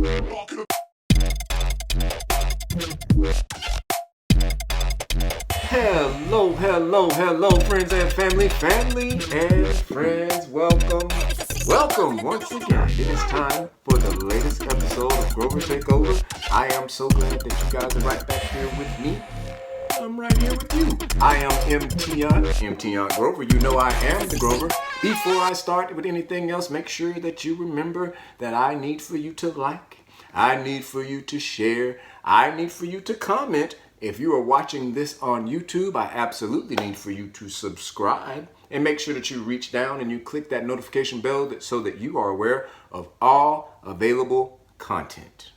Hello, friends and family and friends. Welcome once again. It is time for the latest episode of Grover Takeover. I am so glad that you guys are right back here with me. I'm right here with you. I am MT Grover. You know I am the Grover. Before I start with anything else, make sure that you remember that I need for you to like, I need for you to share, I need for you to comment. If you are watching this on YouTube, I absolutely need for you to subscribe and make sure that you reach down and you click that notification bell so that you are aware of all available content.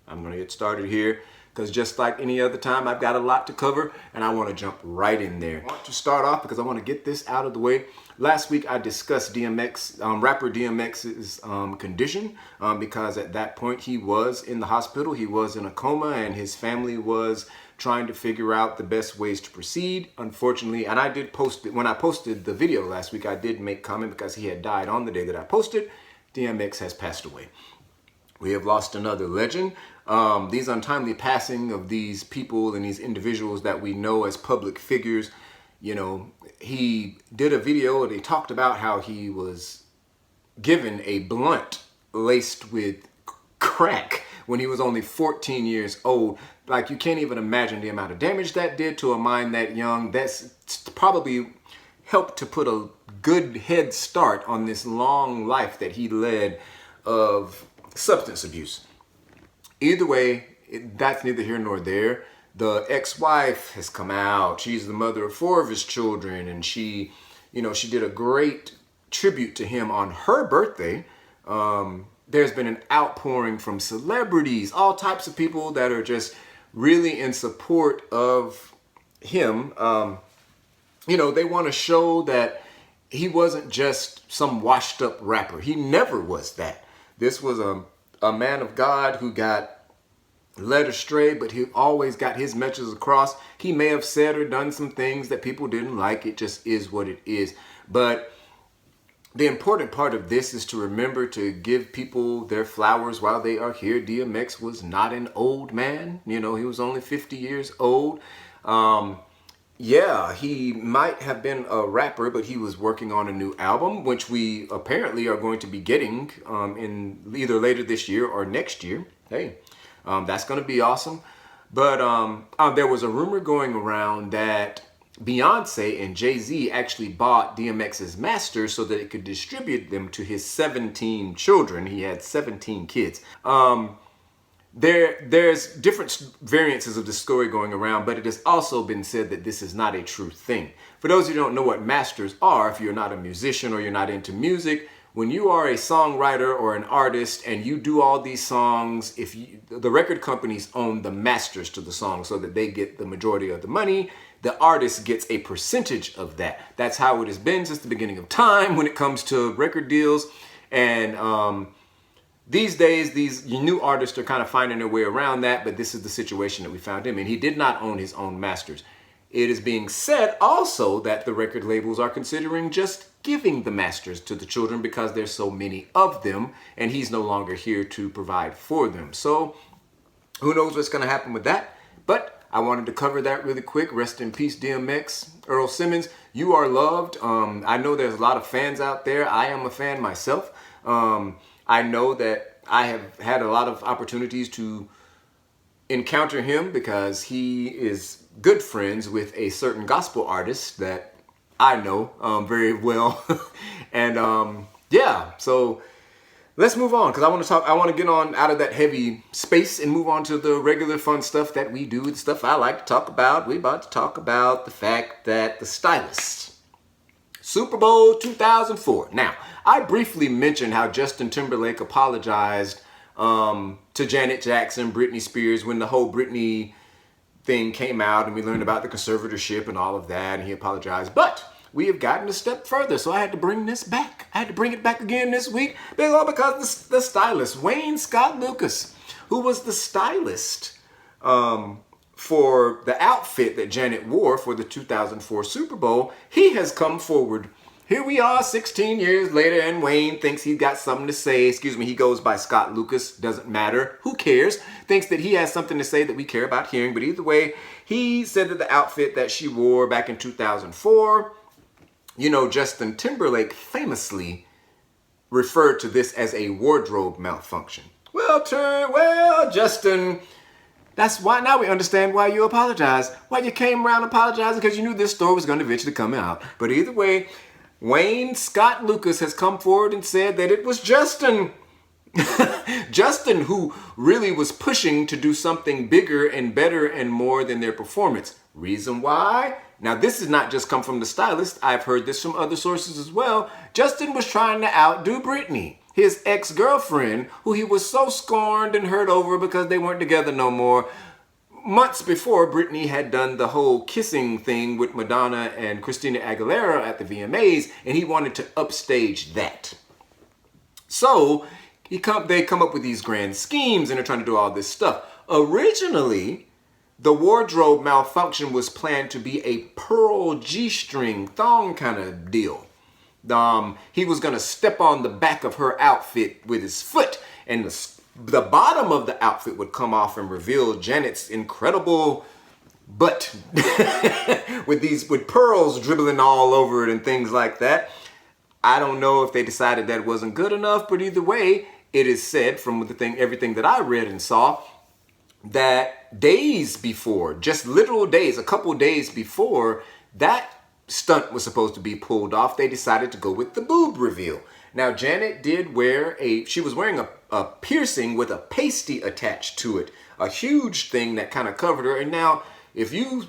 I'm going to get started here because just like any other time, I've got a lot to cover and I want to jump right in there. I want to start off because I want to get this out of the way. Last week, I discussed rapper DMX's condition because at that point he was in the hospital, he was in a coma, and his family was trying to figure out the best ways to proceed. Unfortunately, and I did post it, when I posted the video last week, I did make comment because he had died on the day that I posted. DMX has passed away. We have lost another legend. These untimely passing of these people and these individuals that we know as public figures, you know, he did a video and he talked about how he was given a blunt laced with crack when he was only 14 years old. Like, you can't even imagine the amount of damage that did to a mind that young. That's probably helped to put a good head start on this long life that he led of substance abuse. Either way, that's neither here nor there. The ex-wife has come out. She's the mother of 4 of his children, and she did a great tribute to him on her birthday. There's been an outpouring from celebrities, all types of people that are just really in support of him. They want to show that he wasn't just some washed up rapper. He never was that. This was a man of God who got led astray, but he always got his messages across. He may have said or done some things that people didn't like. It just is what it is. But the important part of this is to remember to give people their flowers while they are here. DMX was not an old man. He was only 50 years old. Yeah, he might have been a rapper, but he was working on a new album, which we apparently are going to be getting in either later this year or next year. Hey, that's going to be awesome. But there was a rumor going around that Beyonce and Jay-Z actually bought DMX's masters so that it could distribute them to his 17 children. He had 17 kids. There's different variances of the story going around, but it has also been said that this is not a true thing. For those who don't know what masters are, if you're not a musician or you're not into music, when you are a songwriter or an artist and you do all these songs, the record companies own the masters to the song so that they get the majority of the money. The artist gets a percentage of that. That's how it has been since the beginning of time when it comes to record deals. And these days, these new artists are kind of finding their way around that, but this is the situation that we found him in. He did not own his own masters. It is being said also that the record labels are considering just giving the masters to the children because there's so many of them, and he's no longer here to provide for them. So who knows what's going to happen with that? But I wanted to cover that really quick. Rest in peace, DMX. Earl Simmons, you are loved. I know there's a lot of fans out there. I am a fan myself. I know that I have had a lot of opportunities to encounter him because he is good friends with a certain gospel artist that I know very well. And yeah, so let's move on because I want to get on out of that heavy space and move on to the regular fun stuff that we do, the stuff I like to talk about. We're about to talk about the fact that the Stylist, Super Bowl 2004. Now, I briefly mentioned how Justin Timberlake apologized to Janet Jackson, Britney Spears, when the whole Britney thing came out and we learned about the conservatorship and all of that, and he apologized. But we have gotten a step further, so I had to bring this back. I had to bring it back again this week because the stylist, Wayne Scott Lucas, who was the stylist for the outfit that Janet wore for the 2004 Super Bowl, he has come forward Here we are 16 years later, and Wayne thinks he's got something to say. Excuse me, he goes by Scott Lucas. Doesn't matter. Who cares? Thinks that he has something to say that we care about hearing. But either way, he said that the outfit that she wore back in 2004, you know, Justin Timberlake famously referred to this as a wardrobe malfunction. Well, Justin, that's why now we understand why you apologize. Why you came around apologizing, because you knew this story was going to eventually come out. But either way, Wayne Scott Lucas has come forward and said that it was Justin. Justin who really was pushing to do something bigger and better and more than their performance. Reason why? Now this has not just come from the stylist. I've heard this from other sources as well. Justin was trying to outdo Britney, his ex-girlfriend, who he was so scorned and hurt over because they weren't together no more. Months before, Britney had done the whole kissing thing with Madonna and Christina Aguilera at the VMAs, and he wanted to upstage that. So they come up with these grand schemes, and they're trying to do all this stuff. Originally, the wardrobe malfunction was planned to be a pearl G-string thong kind of deal. He was going to step on the back of her outfit with his foot, and the bottom of the outfit would come off and reveal Janet's incredible butt with pearls dribbling all over it and things like that. I don't know if they decided that wasn't good enough, but either way, it is said from everything that I read and saw that days before, just literal days, a couple days before that stunt was supposed to be pulled off, they decided to go with the boob reveal. Now, Janet did she was wearing a piercing with a pasty attached to it, a huge thing that kind of covered her. And now, if you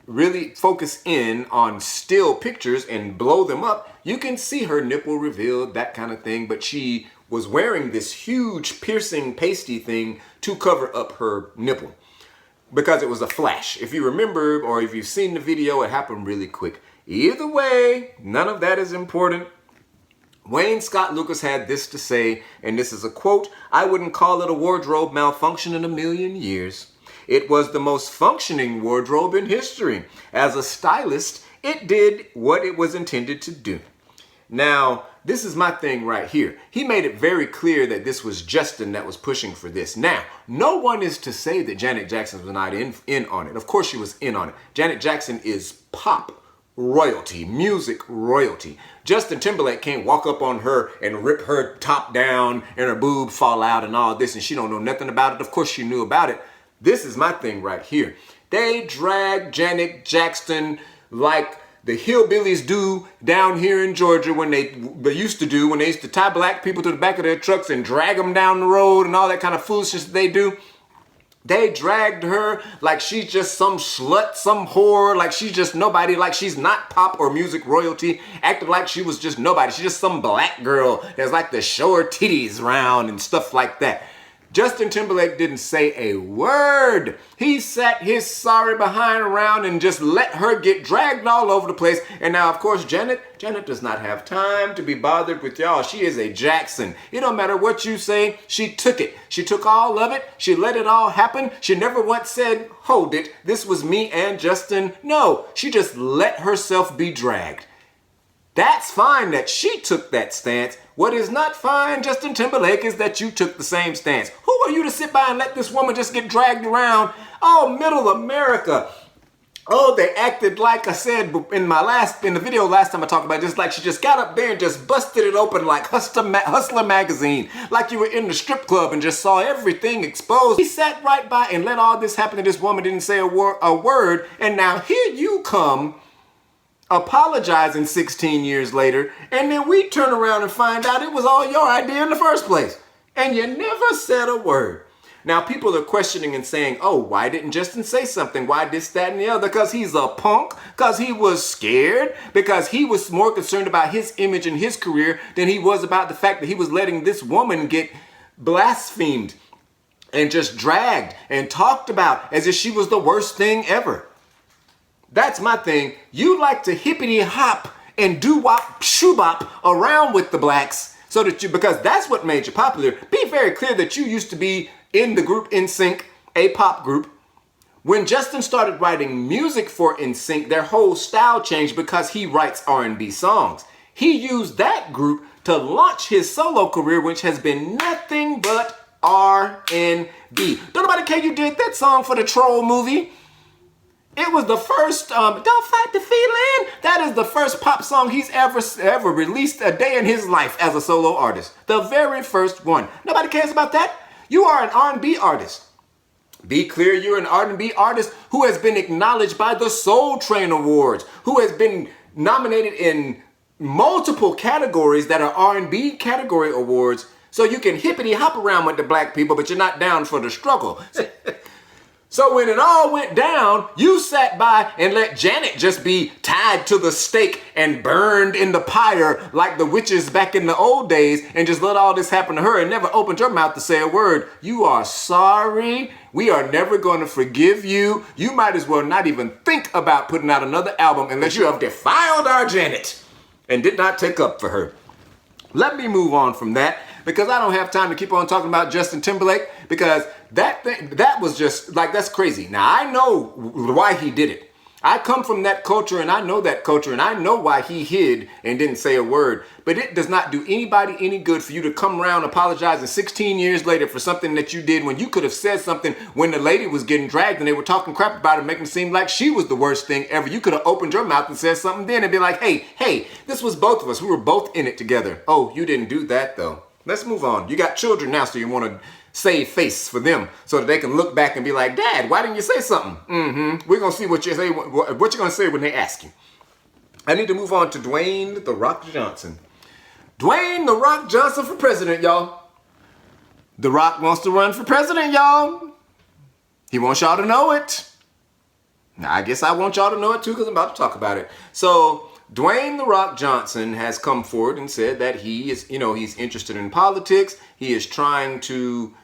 really focus in on still pictures and blow them up, you can see her nipple revealed, that kind of thing. But she was wearing this huge piercing pasty thing to cover up her nipple because it was a flash. If you remember, or if you've seen the video, it happened really quick. Either way, none of that is important. Wayne Scott Lucas had this to say, and this is a quote: "I wouldn't call it a wardrobe malfunction in a million years. It was the most functioning wardrobe in history. As a stylist, it did what it was intended to do." Now, this is my thing right here. He made it very clear that this was Justin that was pushing for this. Now, no one is to say that Janet Jackson was not in on it. Of course she was in on it. Janet Jackson is pop royalty, music royalty. Justin Timberlake can't walk up on her and rip her top down and her boob fall out and all this, and she don't know nothing about it. Of course she knew about it. This is my thing right here. They drag Janet Jackson like the hillbillies do down here in Georgia when they used to tie black people to the back of their trucks and drag them down the road and all that kind of foolishness that they do. They dragged her like she's just some slut, some whore, like she's just nobody, like she's not pop or music royalty, acted like she was just nobody. She's just some black girl that's like to show her titties around and stuff like that. Justin Timberlake didn't say a word. He sat his sorry behind around and just let her get dragged all over the place. And now, of course, Janet does not have time to be bothered with y'all. She is a Jackson. It don't matter what you say. She took it. She took all of it. She let it all happen. She never once said, "Hold it, this was me and Justin." No, she just let herself be dragged. That's fine that she took that stance. What is not fine, Justin Timberlake, is that you took the same stance. Who are you to sit by and let this woman just get dragged around? Oh, middle America. Oh, they acted like I said in the video last time I talked about this, like she just got up there and just busted it open like Hustler magazine, like you were in the strip club and just saw everything exposed. He sat right by and let all this happen, and this woman didn't say a word, and now here you come apologizing 16 years later, and then we turn around and find out it was all your idea in the first place, and you never said a word. Now people are questioning and saying, "Oh, why didn't Justin say something? Why this, that, and the other?" Because he's a punk, because he was scared, because he was more concerned about his image and his career than he was about the fact that he was letting this woman get blasphemed and just dragged and talked about as if she was the worst thing ever. That's my thing. You like to hippity hop and doo-wop, shoo-bop around with the blacks so that because that's what made you popular. Be very clear that you used to be in the group NSYNC, a pop group, When Justin started writing music for NSYNC, their whole style changed because he writes R&B songs. He used that group to launch his solo career, which has been nothing but R&B. Don't nobody care you did that song for the Troll movie. It was the first, Don't Fight the Feeling. That is the first pop song he's ever released a day in his life as a solo artist. The very first one. Nobody cares about that. You are an R&B artist. Be clear, you're an R&B artist who has been acknowledged by the Soul Train Awards, who has been nominated in multiple categories that are R&B category awards, so you can hippity hop around with the black people, but you're not down for the struggle. So when it all went down, you sat by and let Janet just be tied to the stake and burned in the pyre like the witches back in the old days, and just let all this happen to her and never opened your mouth to say a word. You are sorry. We are never going to forgive you. You might as well not even think about putting out another album unless you have defiled our Janet and did not take up for her. Let me move on from that, because I don't have time to keep on talking about Justin Timberlake, because that was just like, that's crazy. Now, I know why he did it. I come from that culture and I know that culture, and I know why he hid and didn't say a word. But it does not do anybody any good for you to come around apologizing 16 years later for something that you did when you could have said something when the lady was getting dragged and they were talking crap about her, making it seem like she was the worst thing ever. You could have opened your mouth and said something then and be like, hey, this was both of us. We were both in it together. Oh, you didn't do that though. Let's move on. You got children now, so you want to save face for them so that they can look back and be like, Dad, why didn't you say something? We're going to see what you say, what you're going to say when they ask you. I need to move on to Dwayne "The Rock" Johnson. Dwayne "The Rock" Johnson for president, y'all. The Rock wants to run for president, y'all. He wants y'all to know it. Now, I guess I want y'all to know it too, because I'm about to talk about it. So, Dwayne "The Rock" Johnson has come forward and said that he is, he's interested in politics. He is trying to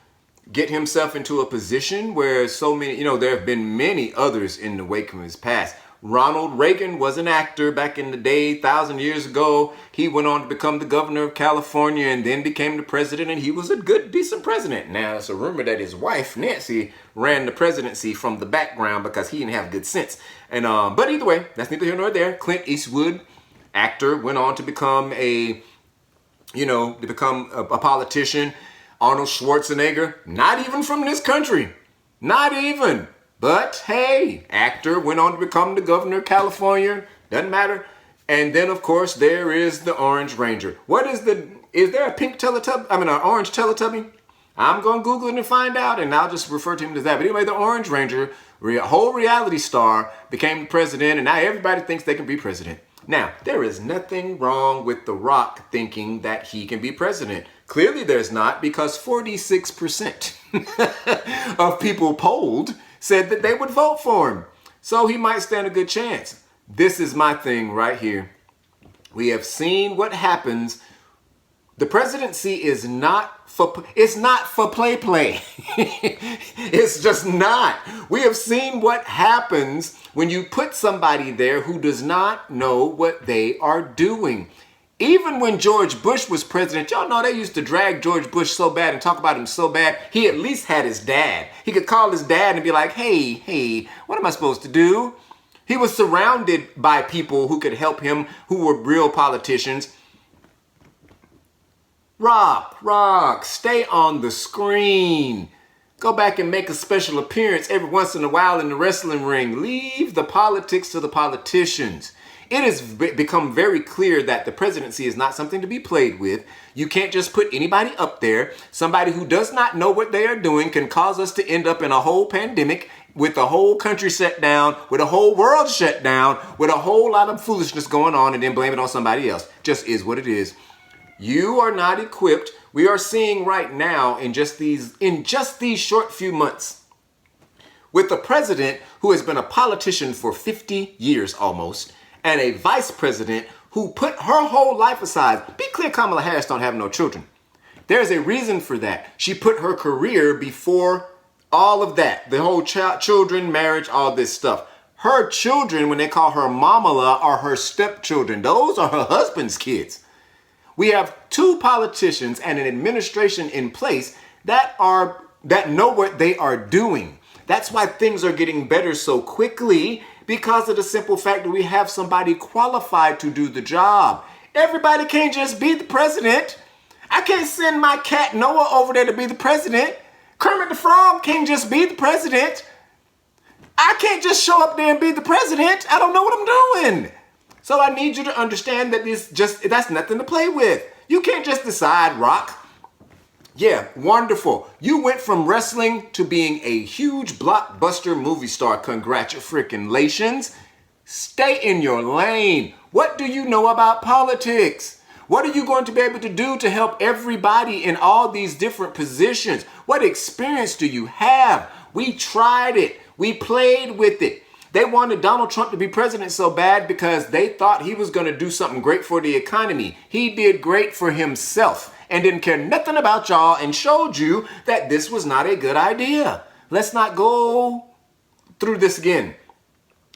get himself into a position where so many, there have been many others in the wake of his past. Ronald Reagan was an actor back in the day, 1,000 years ago. He went on to become the governor of California and then became the president, and he was a good, decent president. Now, it's a rumor that his wife, Nancy, ran the presidency from the background because he didn't have good sense. And but either way, that's neither here nor there. Clint Eastwood, actor, went on to become a politician. Arnold Schwarzenegger, not even from this country. Not even. But hey, actor, went on to become the governor of California. Doesn't matter. And then, of course, there is the Orange Ranger. Is there a pink Teletubby? An orange Teletubby? I'm going to Google it and find out, and I'll just refer to him as that. But anyway, the Orange Ranger, a whole reality star, became president, and now everybody thinks they can be president. Now, there is nothing wrong with The Rock thinking that he can be president. Clearly there's not, because 46% of people polled said that they would vote for him. So he might stand a good chance. This is my thing right here. We have seen what happens. The presidency is not for play. It's just not. We have seen what happens when you put somebody there who does not know what they are doing. Even when George Bush was president, y'all know they used to drag George Bush so bad and talk about him so bad, he at least had his dad. He could call his dad and be like, hey, what am I supposed to do? He was surrounded by people who could help him, who were real politicians. Rock, stay on the screen. Go back and make a special appearance every once in a while in the wrestling ring. Leave the politics to the politicians. It has become very clear that the presidency is not something to be played with. You can't just put anybody up there. Somebody who does not know what they are doing can cause us to end up in a whole pandemic with the whole country shut down, with a whole world shut down, with a whole lot of foolishness going on, and then blame it on somebody else. Just is what it is. You are not equipped. We are seeing right now in just these short few months with a president who has been a politician for 50 years almost, and a vice president who put her whole life aside. Be clear, Kamala Harris don't have no children. There's a reason for that. She put her career before all of that. The whole children, marriage, all this stuff. Her children, when they call her Mamala, are her stepchildren. Those are her husband's kids. We have two politicians and an administration in place that know what they are doing. That's why things are getting better so quickly, because of the simple fact that we have somebody qualified to do the job. Everybody can't just be the president. I can't send my cat Noah over there to be the president. Kermit the Frog can't just be the president. I can't just show up there and be the president. I don't know what I'm doing. So I need you to understand that that's nothing to play with. You can't just decide, Rock. Yeah, wonderful. You went from wrestling to being a huge blockbuster movie star. Congratulations. Stay in your lane. What do you know about politics? What are you going to be able to do to help everybody in all these different positions? What experience do you have? We tried it. We played with it. They wanted Donald Trump to be president so bad because they thought he was going to do something great for the economy. He did great for himself and didn't care nothing about y'all and showed you that this was not a good idea. Let's not go through this again.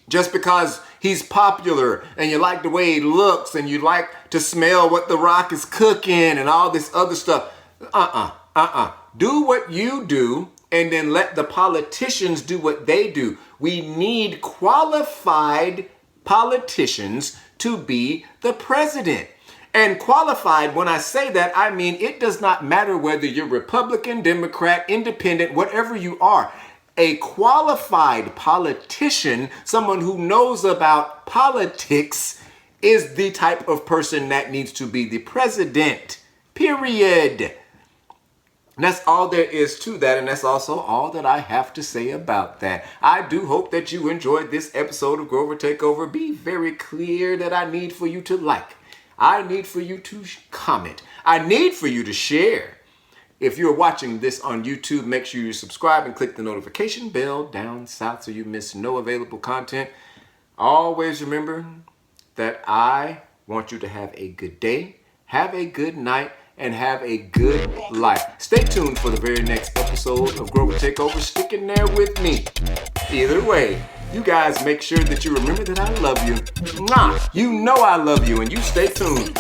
Just because he's popular and you like the way he looks and you like to smell what The Rock is cooking and all this other stuff. Do what you do and then let the politicians do what they do. We need qualified politicians to be the president. And qualified, when I say that, I mean it does not matter whether you're Republican, Democrat, Independent, whatever you are. A qualified politician, someone who knows about politics, is the type of person that needs to be the president. Period. And that's all there is to that, and that's also all that I have to say about that. I do hope that you enjoyed this episode of Grover Takeover. Be very clear that I need for you to like. I need for you to comment. I need for you to share. If you're watching this on YouTube, make sure you subscribe and click the notification bell down south so you miss no available content. Always remember that I want you to have a good day, have a good night, and have a good life. Stay tuned for the very next episode of Grover Takeover. Stick in there with me. Either way, you guys make sure that you remember that I love you. You know I love you, and you stay tuned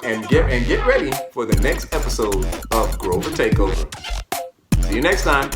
and get ready for the next episode of Grover Takeover. See you next time.